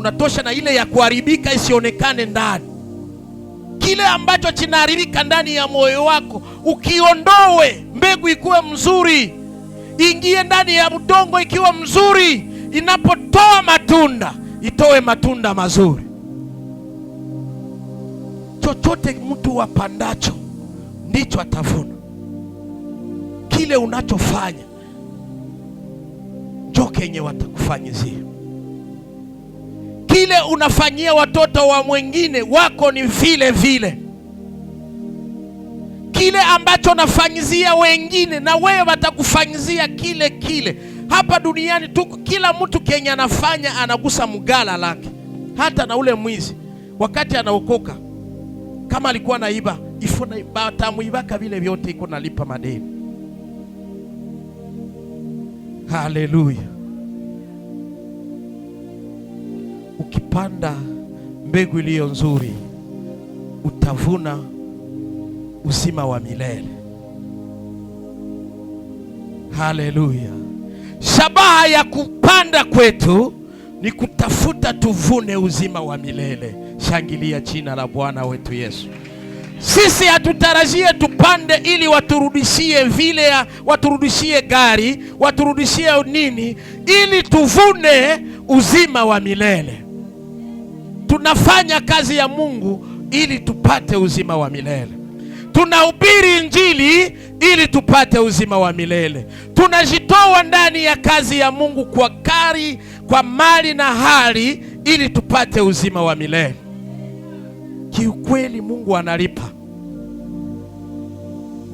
Unatosha na ile ya kuharibika isionekane ndani. Kile ambacho kinaharibika ndani ya moyo wako ukiondoe, mbegu ikuwe mzuri, ingie ndani ya udongo ikiwa mzuri, inapotoa matunda itoe matunda mazuri. Chochote mtu apandacho ndicho atavuna. Kile unachofanya ndio kenye watakufanyizia. Kile unafanyia watoto wa mwingine wako ni vile vile. Kile ambacho unafanyizia wengine na wewe watakufanyizia kile kile. Hapa duniani tu kila mtu kenye anafanya anagusa mgala lake. Hata na ule mwizi wakati anaokoka, kama alikuwa naiba, ifuna tamuibaka vile vyote iko nalipa madeni. Haleluya. Ukipanda mbegu iliyo nzuri utavuna uzima wa milele. Haleluya. Shabaha ya kupanda kwetu ni kutafuta tuvune uzima wa milele. Shangilia jina la Bwana wetu Yesu. Sisi hatutarajie tupande ili waturudishie vile, waturudishie gari, waturudishie nini, ili tuvune uzima wa milele. Tunafanya kazi ya Mungu ili tupate uzima wa milele. Tunahubiri Injili ili tupate uzima wa milele. Tunajitoa ndani ya kazi ya Mungu kwa kari, kwa mali na hali ili tupate uzima wa milele. Kiukweli Mungu analipa.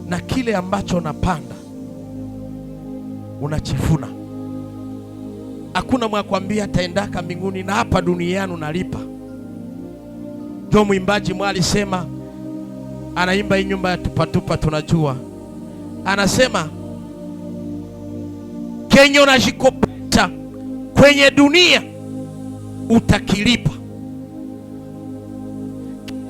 Na kile ambacho unapanda unachivuna. Hakuna mwakwambia ataendaka mbinguni, na hapa duniani unalipa. Ndio mwimbaji mwali sema, anaimba hii nyumba ya tupatupa tunajua. Anasema kenye unajikopesha kwenye dunia utakilipa.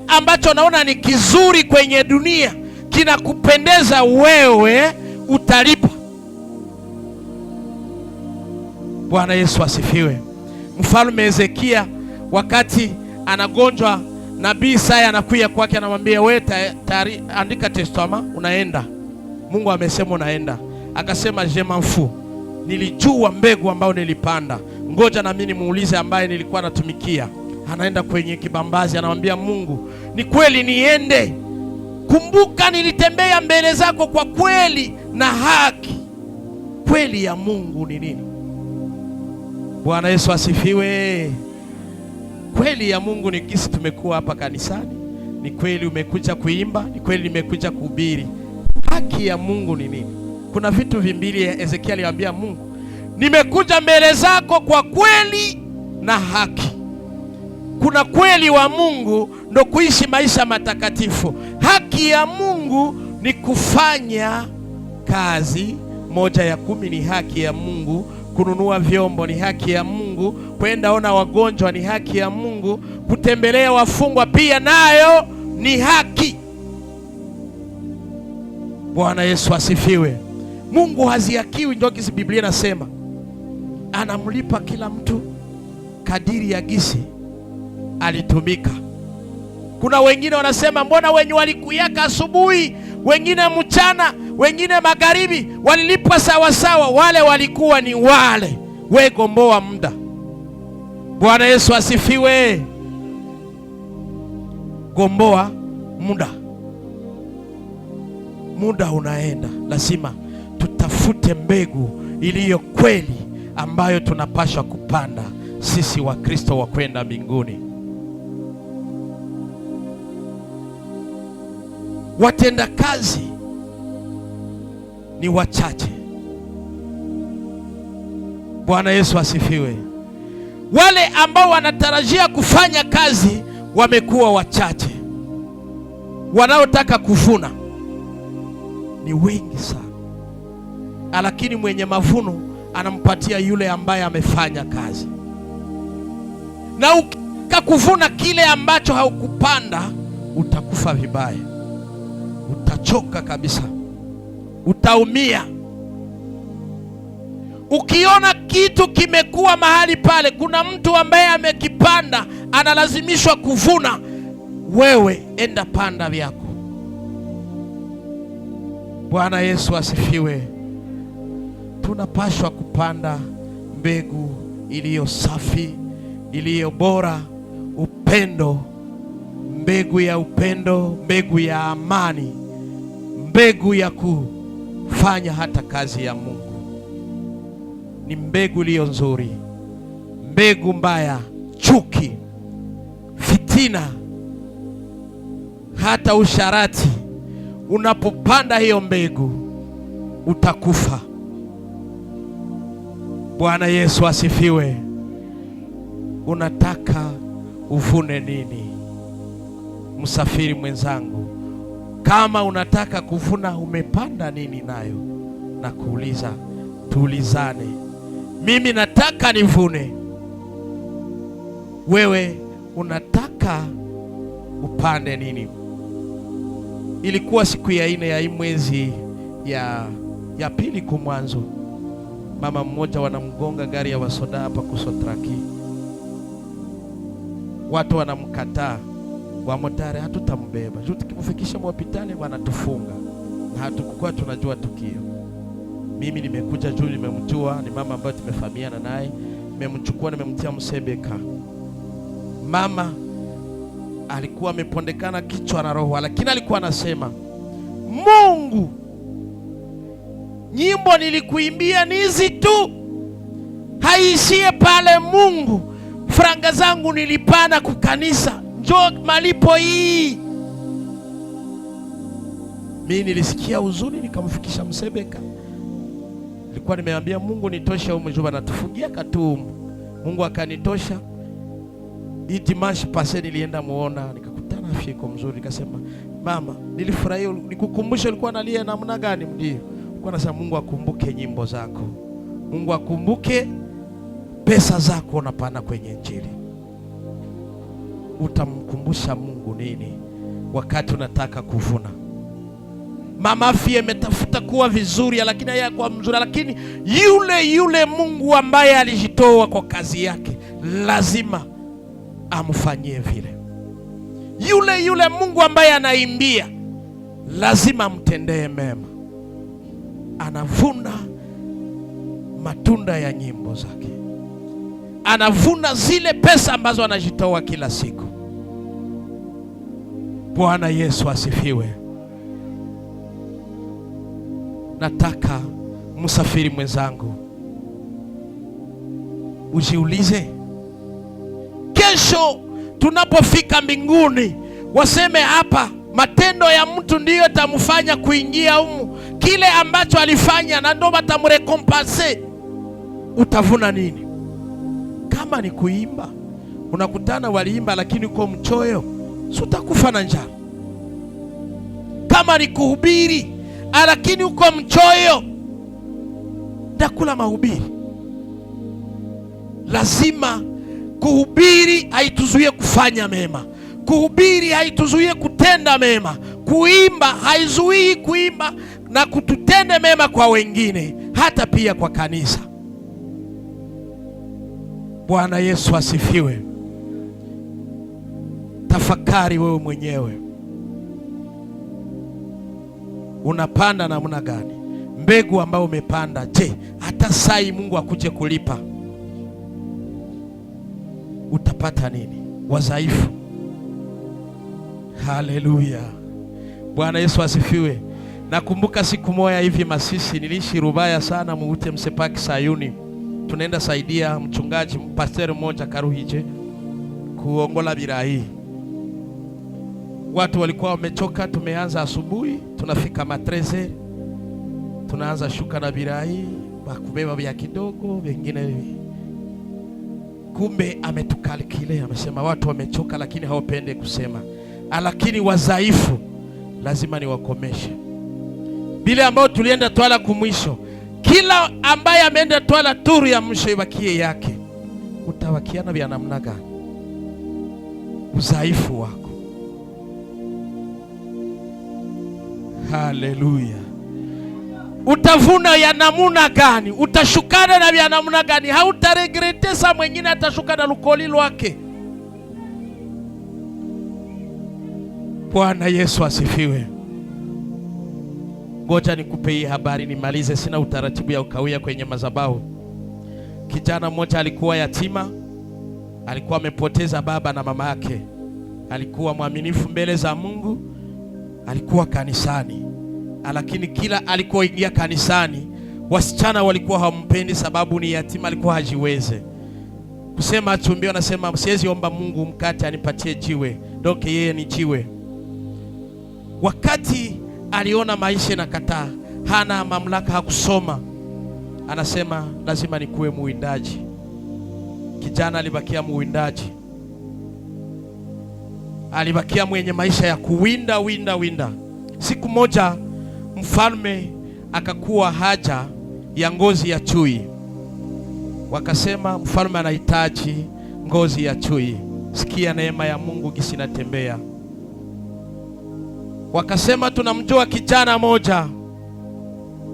Ambacho naona ni kizuri kwenye dunia kinakupendeza wewe, utalipa. Bwana Yesu asifiwe. Mfalme Hezekia wakati anagonjwa, nabii Isaya anakuja kwake, anamwambia wewe andika testament, unaenda. Mungu amesema unaenda. Akasema je m'en fous, nilijua mbegu ambayo nilipanda, ngoja na mimi nimuulize ambaye nilikuwa natumikia. Anaenda kwenye kibambazi, anamwambia Mungu, ni kweli niende? Kumbuka nilitembea mbele zako kwa kweli na haki. Kweli ya Mungu ni nini? Bwana Yesu asifiwe. Kweli ya Mungu ni kisi tumekuwa hapa kanisani. Ni kweli umekuja kuimba, ni kweli nimekuja kuhubiri. Haki ya Mungu ni nini? Kuna vitu vimbili Ezekiel aliambia Mungu, nimekuja mbele zako kwa kweli na haki. Kuna kweli wa Mungu ndo kuishi maisha matakatifu. Haki ya Mungu ni kufanya kazi. 1/10 ni haki ya Mungu. Kununua vyombo ni haki ya Mungu. Kwenda ona wagonjwa ni haki ya Mungu. Kutembelea wafungwa pia nayo ni haki. Bwana Yesu asifiwe. Mungu hazihakiwi, ndio kisi Biblia inasema anamlipa kila mtu kadiri ya gisi alitumika. Kuna wengine wanasema mbona wenye walikuyaka asubuhi, wengine mchana, wengine magharibi, walilipwa sawa sawa. Wale walikuwa ni wale. We gomboa muda. Bwana Yesu asifiwe. Gomboa muda. Muda unaenda. Lazima tutafute mbegu iliyo kweli ambayo tunapaswa kupanda sisi wa Kristo wa kwenda mbinguni. Watenda kazi ni wachache. Bwana Yesu asifiwe. Wale ambao wanatarajia kufanya kazi wamekuwa wachache. Wanaotaka kuvuna ni wengi sana. Lakini mwenye mavuno anampatia yule ambaye amefanya kazi. Na ukitaka kuvuna kile ambacho haukupanda, utakufa vibaya. Utachoka kabisa. Utaumia. Ukiona kitu kimekuwa mahali pale, kuna mtu ambaye amekipanda analazimishwa kuvuna. Wewe enda panda vyako. Bwana Yesu asifiwe. Tunapaswa kupanda mbegu iliyo safi, iliyo bora, upendo, mbegu ya upendo, mbegu ya amani, mbegu ya kufanya hata kazi ya Mungu. Ni mbegu iliyo nzuri. Mbegu mbaya, chuki, fitina, hata usharati, unapopanda hiyo mbegu utakufa. Bwana Yesu asifiwe. Unataka uvune nini? Msafiri mwenzangu, kama unataka kuvuna, umepanda nini nayo? Na kuuliza, tuulizane. Mimi nataka nivune, wewe unataka upande nini? Ilikuwa siku ya 4 ya mwezi ya pili kumwanzo, mama mmoja wanamgonga gari ya wasoda hapa Kusotraki. Watu wanamkataa, wamotare hatutambeba, tukimfikisha hospitali wanatufunga, na hatukuwa tunajua tukio. Mimi nimekuja juu, nimemjua, ni mama ambaye tumefahamiana naye, nimemchukua, nimemtia Msebeka. Mama alikuwa amepondekana kichwa na roho, lakini alikuwa anasema, Mungu, nyimbo nilikuimbia nizi tu, haishie pale. Mungu, franga zangu nilipana kukanisa, njoo malipo hii. Mimi nilisikia huzuni, nikamfikisha Msebeka. Nilikuwa nimeambia Mungu nitosha huko mjuba na tufungia katumu. Mungu akanitosha. Hii dimanche pase nilienda muona, nikakutana afiko mzuri, nikasema, mama, nilifurahia, nikukumbusha ulikuwa nalia namna gani? Ndio. Ulikuwa nasema Mungu akumbuke nyimbo zako. Mungu akumbuke pesa zako unapana kwenye Injili. Utamkumbusha Mungu nini wakati unataka kuvuna? Mama afie metafuta kuwa vizuri, lakini yeye kwa mzuri, lakini yule Mungu ambaye alijitoa kwa kazi yake lazima amfanyie vile. Yule Mungu ambaye anaimbia lazima amtendee mema. Anavuna matunda ya nyimbo zake, anavuna zile pesa ambazo anajitoa kila siku. Bwana Yesu asifiwe. Nataka msafiri mwenzangu ujiulize, kesho tunapofika mbinguni, waseme hapa matendo ya mtu ndiyo tamfanya kuingia humu, kile ambacho alifanya na ndio batamrekompanse. Utavuna nini? Kama ni kuimba, unakutana waliimba lakini uko mchoyo, si utakufa na njaa. Kama ni kuhubiri lakini uko mchoyo, ndakula mahubiri. Lazima kuhubiri haituzuie kufanya mema. Kuhubiri haituzuie kutenda mema. Kuimba haizuii kuimba na kututende mema kwa wengine, hata pia kwa kanisa. Bwana Yesu asifiwe. Tafakari wewe mwenyewe, unapanda namna gani? Mbegu ambayo umepanda, je, hata sai Mungu akuje kulipa, utapata nini? Wazaifu. Haleluya. Bwana Yesu asifiwe. Nakumbuka siku moja hivi Masisi, niliishi Rubaya sana, muute Msepaki Sayuni. Tunaenda saidia mchungaji pastor mmoja Karuhije kuongola birahi. Watu walikuwa wamechoka, tumeanza asubuhi, tunafika matreze, tunaanza shuka na birahi, bakubeba vya kidogo, wengine. Kumbe ametukalkile, amesema watu wamechoka lakini hawapende kusema. Lakini wazaifu lazima ni wakomeshe. Bila ambao tulienda twala kumwisho, kila ambaye ameenda twala turu ya mwisho ibakie yake, utawakiana vya namna gani? Uzaifu wako. Haleluya. Utavuna ya namuna gani? Utashukana na vya namuna gani? Hautaregrete. Saa mwingine atashuka na lukoli lwake. Bwana Yesu asifiwe. Ngoja nikupe hii habari nimalize, sina utaratibu ya ukawia kwenye madhabahu. Kijana mmoja alikuwa yatima, alikuwa amepoteza baba na mama yake. Alikuwa mwaminifu mbele za Mungu, alikuwa kanisani, lakini kila alikuwa ingia kanisani wasichana walikuwa hawampendi sababu ni yatima, alikuwa hajiweze. Kusema atumbie, anasema siwezi omba Mungu mkate anipatie jiwe, donc yeye ni jiwe. Wakati aliona maisha na kataa, hana mamlaka, hakusoma, anasema lazima nikuwe muwindaji. Kijana alibakia muwindaji, alibakia mwenye maisha ya kuwinda winda. Siku moja mfalme akakuwa haja ya ngozi ya chui. Wakasema mfalme anahitaji ngozi ya chui. Sikia neema ya Mungu gisi natembea. Wakasema tunamjua kijana moja,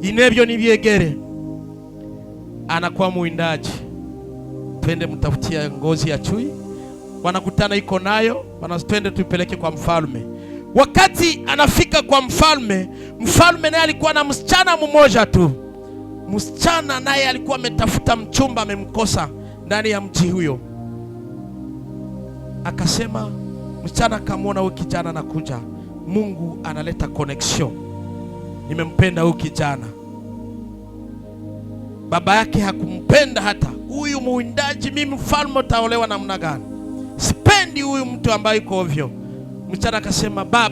inevyo ni viegere, anakuwa muwindaji, twende mtafutia ngozi ya chui. Wanakutana iko nayo, wanatwende tupeleke kwa mfalme. Wakati anafika kwa mfalme, mfalme naye alikuwa na msichana mmoja tu. Msichana naye alikuwa ametafuta mchumba, amemkosa ndani ya mji huyo. Akasema, msichana akamwona huyu kijana anakuja, Mungu analeta connection, nimempenda huyu kijana. Baba yake hakumpenda hata huyu muwindaji. Mimi mfalme utaolewa namna gani? Sipendi huyu mtu ambaye yuko ovyo. Msichana akasema, baba